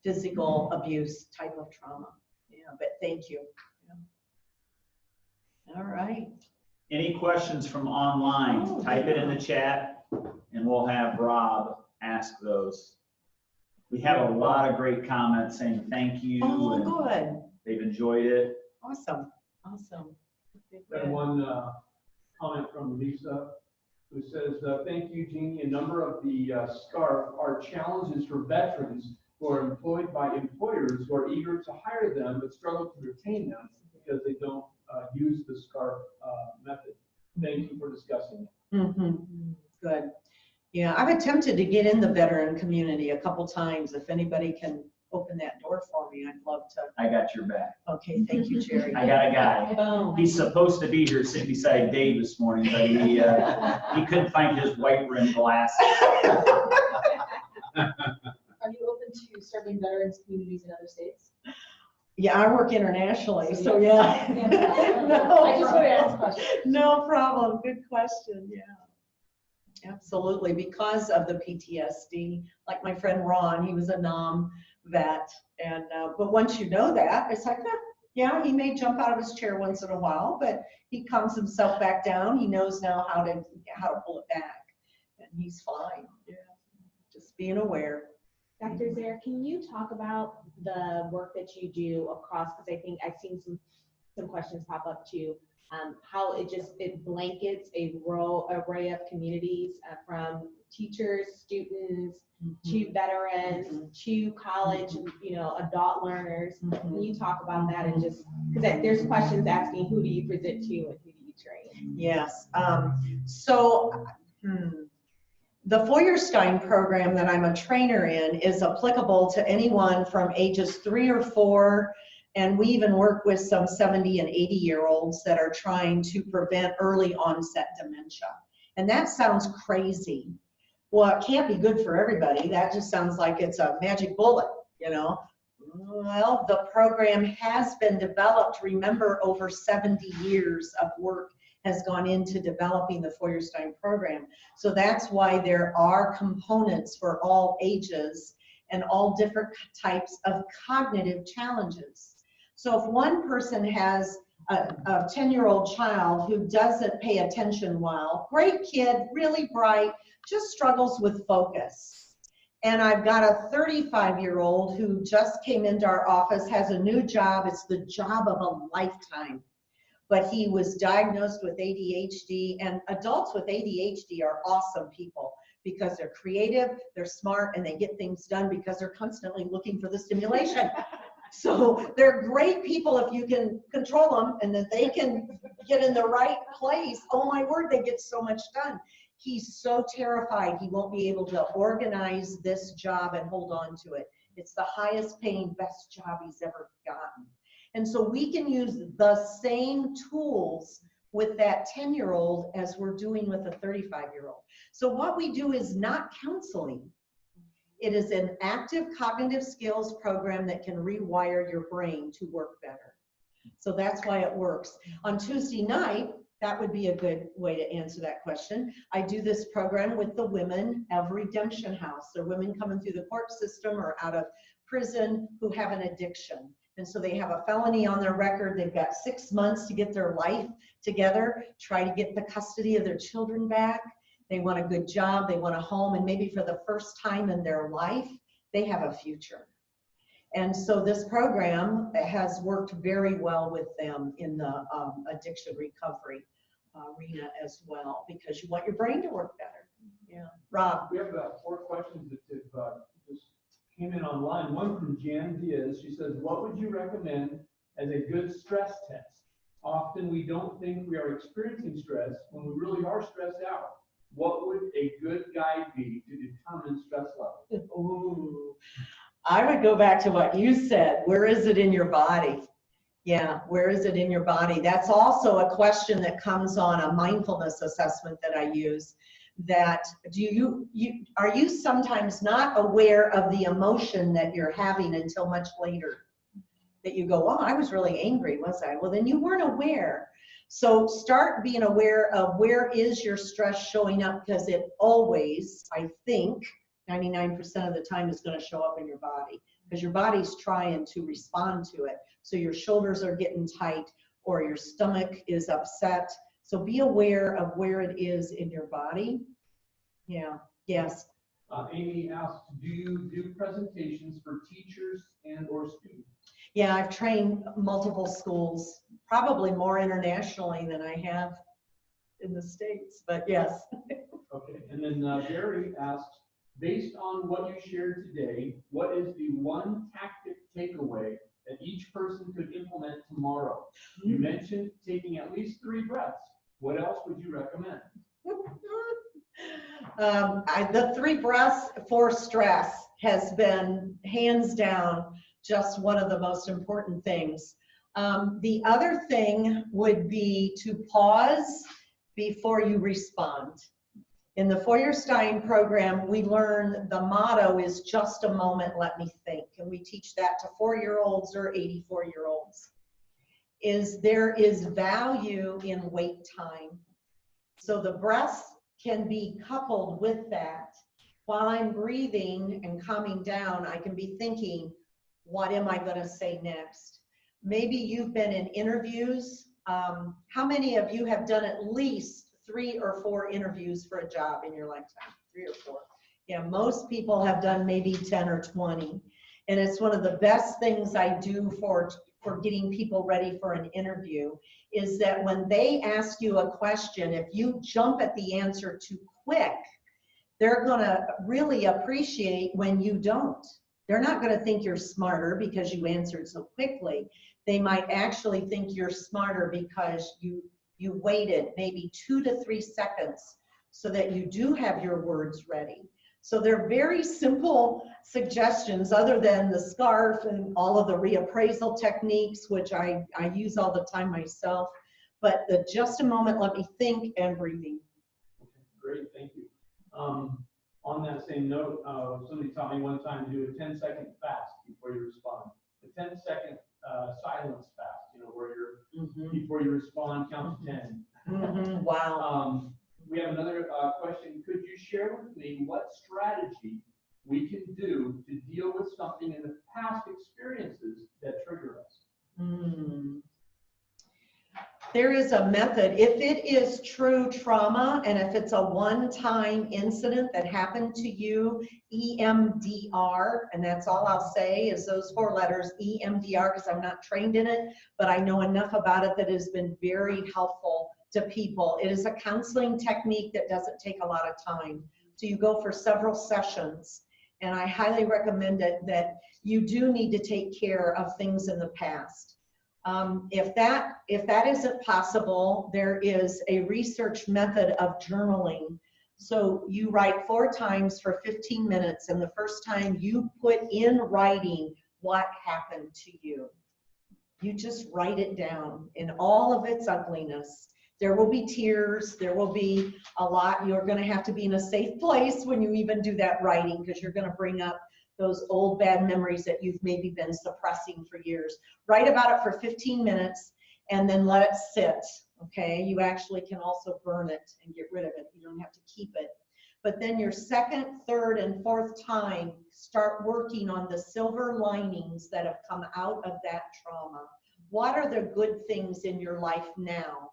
physical abuse type of trauma. Yeah, but thank you. Yeah. All right. Any questions from online? Oh, Type it in yeah. the chat and we'll have Rob ask those. We have a lot of great comments saying thank you. Oh, and good. they've enjoyed it. Awesome. Awesome. Good, Got good. one comment from Lisa, who says, thank you, Jeanne. A number of the scarf are challenges for veterans who are employed by employers who are eager to hire them but struggle to retain them because they don't use the scarf method. Thank you for discussing it. Mm-hmm. Good. Yeah, I've attempted to get in the veteran community a couple times. If anybody can open that door for me, I'd love to. I got your back. Okay, thank you, Jerry. I got a guy. Oh, He's supposed to be here sitting beside Dave this morning, but he couldn't find his white rimmed glasses. Are you open to serving veterans communities in other states? yeah, I work internationally, so yeah. No, I just want to ask a question. No problem. Good question. Yeah. Absolutely. Because of the PTSD, like my friend Ron, he was a NOM vet. And, but once you know that, it's like, yeah, he may jump out of his chair once in a while, but he calms himself back down. He knows now how to pull it back, and he's fine. Yeah. Just being aware. Dr. Zehr, can you talk about the work that you do across, because I think I've seen some questions pop up too, how it blankets a array of communities from teachers, students, to veterans, to college, adult learners. Can you talk about that and just, because there's questions asking who do you present to and who do you train? Yes. The Feuerstein program that I'm a trainer in is applicable to anyone from ages 3 or 4, and we even work with some 70 and 80-year-olds that are trying to prevent early onset dementia. And that sounds crazy. Well, it can't be good for everybody. That just sounds like it's a magic bullet, Well, the program has been developed. Remember, over 70 years of work has gone into developing the Feuerstein program. So that's why there are components for all ages and all different types of cognitive challenges. So if one person has a 10-year-old child who doesn't pay attention well, great kid, really bright, just struggles with focus. And I've got a 35-year-old who just came into our office, has a new job. It's the job of a lifetime. But he was diagnosed with ADHD, and adults with ADHD are awesome people because they're creative, they're smart, and they get things done because they're constantly looking for the stimulation. So they're great people if you can control them and that they can get in the right place. Oh my word, they get so much done. He's so terrified he won't be able to organize this job and hold on to it. It's the highest paying, best job he's ever gotten. And so we can use the same tools with that 10-year-old as we're doing with a 35-year-old. So what we do is not counseling. It is an active cognitive skills program that can rewire your brain to work better. So that's why it works. On Tuesday night, that would be a good way to answer that question. I do this program with the women of Redemption House. They're women coming through the court system or out of prison who have an addiction. And so they have a felony on their record. They've got 6 months to get their life together, try to get the custody of their children back. They want a good job, they want a home, and maybe for the first time in their life, they have a future. And so this program has worked very well with them in the addiction recovery arena as well, because you want your brain to work better. Yeah, Rob. We have about 4 questions that just came in online. One from Jeanne Zeir. She says, what would you recommend as a good stress test? Often we don't think we are experiencing stress when we really are stressed out. What would a good guide be to determine stress level? Ooh. I would go back to what you said. Where is it in your body? Yeah, where is it in your body? That's also a question that comes on a mindfulness assessment that I use. That are you sometimes not aware of the emotion that you're having until much later? That you go, oh, I was really angry, was I? Well, then you weren't aware. So start being aware of where is your stress showing up, because it always, I think, 99% of the time is going to show up in your body, because your body's trying to respond to it. So your shoulders are getting tight or your stomach is upset. So be aware of where it is in your body. Yeah, yes. Amy asks, do you do presentations for teachers and or students? Yeah, I've trained multiple schools, probably more internationally than I have in the States, but yes. Okay, and then Jerry asks, based on what you shared today, what is the one tactic takeaway that each person could implement tomorrow? You mentioned taking at least 3 breaths. What else would you recommend? The 3 breaths for stress has been hands down just one of the most important things. The other thing would be to pause before you respond. In the Feuerstein program, we learn the motto is just a moment, let me think. And we teach that to 4-year-olds or 84-year-olds. There is value in wait time. So the breaths can be coupled with that. While I'm breathing and calming down, I can be thinking, what am I going to say next? Maybe you've been in interviews. How many of you have done at least 3 or 4 interviews for a job in your lifetime? 3 or 4. Yeah, most people have done maybe 10 or 20. And it's one of the best things I do for getting people ready for an interview, is that when they ask you a question, if you jump at the answer too quick, they're going to really appreciate when you don't. They're not going to think you're smarter because you answered so quickly. They might actually think you're smarter because you waited maybe 2 to 3 seconds so that you do have your words ready. So they're very simple suggestions, other than the scarf and all of the reappraisal techniques, which I use all the time myself. But the just a moment, let me think, and breathing. Okay, great, thank you. On that same note, somebody taught me one time to do a 10-second fast before you respond. A 10-second silence fast, where you're, before you respond, count to 10. Wow. We have another question. Could you share with me what strategy we can do to deal with something in the past experiences that trigger us? There is a method. If it is true trauma, and if it's a one-time incident that happened to you, EMDR, and that's all I'll say is those 4 letters, EMDR, because I'm not trained in it, but I know enough about it that it has been very helpful to people. It is a counseling technique that doesn't take a lot of time. So you go for several sessions, and I highly recommend it, that you do need to take care of things in the past. If that isn't possible, there is a research method of journaling. So you write 4 times for 15 minutes, and the first time you put in writing what happened to you. You just write it down in all of its ugliness. There will be tears, there will be a lot. You're going to have to be in a safe place when you even do that writing, because you're going to bring up those old bad memories that you've maybe been suppressing for years. Write about it for 15 minutes and then let it sit, okay? You actually can also burn it and get rid of it. You don't have to keep it. But then your 2nd, 3rd, and 4th time, start working on the silver linings that have come out of that trauma. What are the good things in your life now?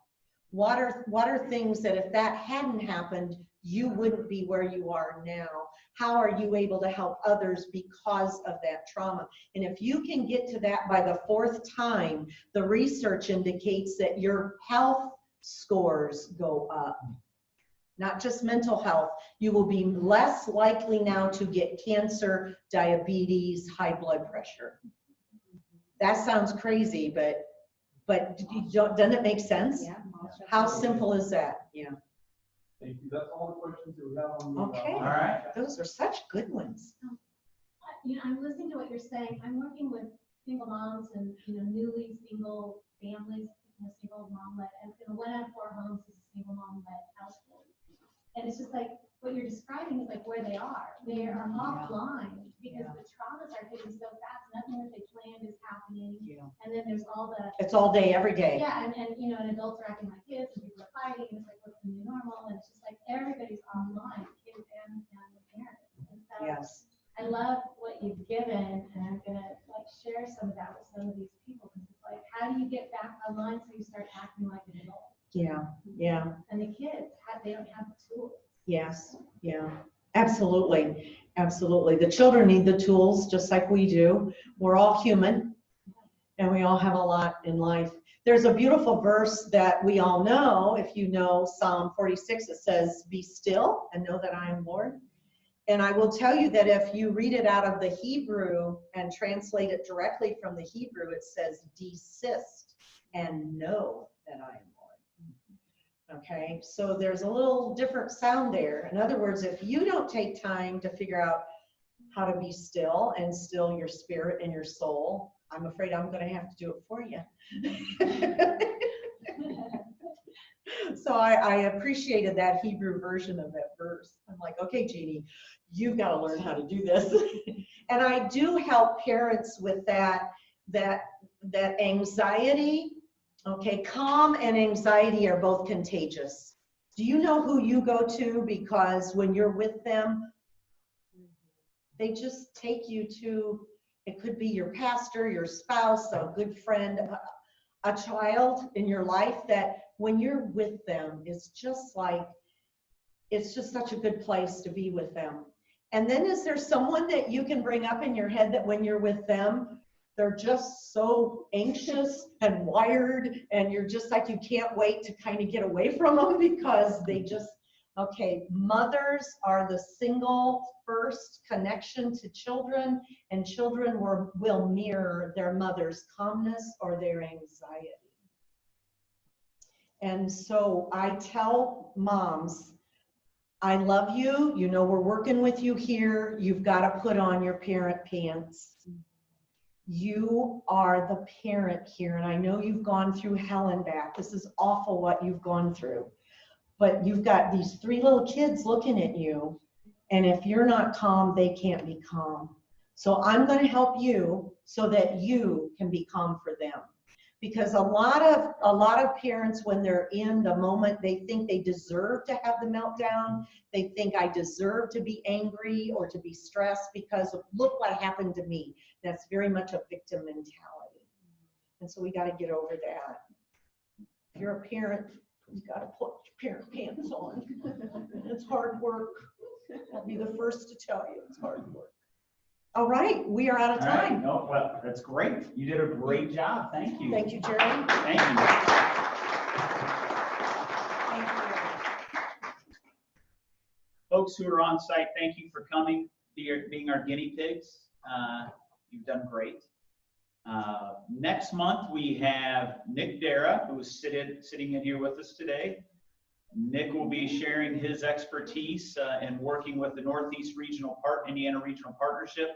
What are things that if that hadn't happened, you wouldn't be where you are now? How are you able to help others because of that trauma? And if you can get to that by the 4th time, the research indicates that your health scores go up. Not just mental health. You will be less likely now to get cancer, diabetes, high blood pressure. That sounds crazy, but doesn't it make sense? Yeah. How simple is that? Yeah. Thank you. That's all the questions that we have on the. Okay. All right. Those are such good ones. You know, I'm listening to what you're saying. I'm working with single moms and, you know, newly single families, you know, single mom-led, and 1 out of 4 homes is a single mom-led household. And it's just like, what you're describing is like where they are. They are offline because the traumas are hitting so fast. Nothing that they planned is happening. Yeah. And then there's all the, It's all day, every day. yeah, and you know, and adults are acting like kids, and people are fighting, and it's like, what's the new normal? And it's just like, everybody's online, kids and the parents. And so Yes. I love what you've given, and I'm gonna like share some of that with some of these people, because it's like, how do you get back online so you start acting like an adult? Yeah. Yeah. And the kids, they don't have the tools. Yes. Yeah. Absolutely. Absolutely. The children need the tools just like we do. We're all human and we all have a lot in life. There's a beautiful verse that we all know. If you know Psalm 46, it says, "Be still and know that I am Lord." And I will tell you that if you read it out of the Hebrew and translate it directly from the Hebrew, it says, "Desist and know that I am Lord." Okay, so there's a little different sound there. In other words, if you don't take time to figure out how to be still and still your spirit and your soul, I'm afraid I'm going to have to do it for you. So I appreciated that Hebrew version of that verse. I'm like, okay, Jeannie, you've got to learn how to do this. And I do help parents with that anxiety. Okay, calm and anxiety are both contagious. Do you know who you go to? Because when you're with them, they just take you to, it could be your pastor, your spouse, a good friend, a child in your life that when you're with them, it's just such a good place to be with them. And then is there someone that you can bring up in your head that when you're with them, they're just so anxious and wired, and you're just like, you can't wait to kind of get away from them because they just, okay, mothers are the single first connection to children, and children will mirror their mother's calmness or their anxiety. And so I tell moms, I love you. You know, we're working with you here. You've got to put on your parent pants. You are the parent here, and I know you've gone through hell and back. This is awful what you've gone through, but you've got these 3 little kids looking at you, and if you're not calm, they can't be calm. So I'm going to help you so that you can be calm for them. Because a lot of parents, when they're in the moment, they think they deserve to have the meltdown. They think I deserve to be angry or to be stressed because look what happened to me. That's very much a victim mentality. And so we got to get over that. If you're a parent, you got to put your parent pants on. It's hard work. I'll be the first to tell you it's hard work. All right, we are out of time. All right. No, well, that's great. You did a great job. Thank you. Thank you, Jerry. Thank you. Thank you. Folks who are on site, thank you for coming, being our guinea pigs. You've done great. Next month, we have Nick Dara, who is sitting in here with us today. Nick will be sharing his expertise in working with the Northeast Indiana Regional Partnership.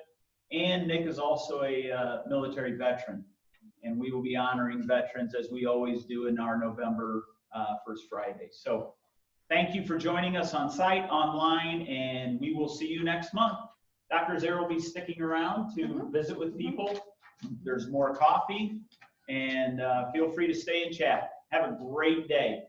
And Nick is also a military veteran. And we will be honoring veterans as we always do in our November First Friday. So thank you for joining us on site, online, and we will see you next month. Dr. Zehr will be sticking around to visit with people. There's more coffee, and feel free to stay and chat. Have a great day.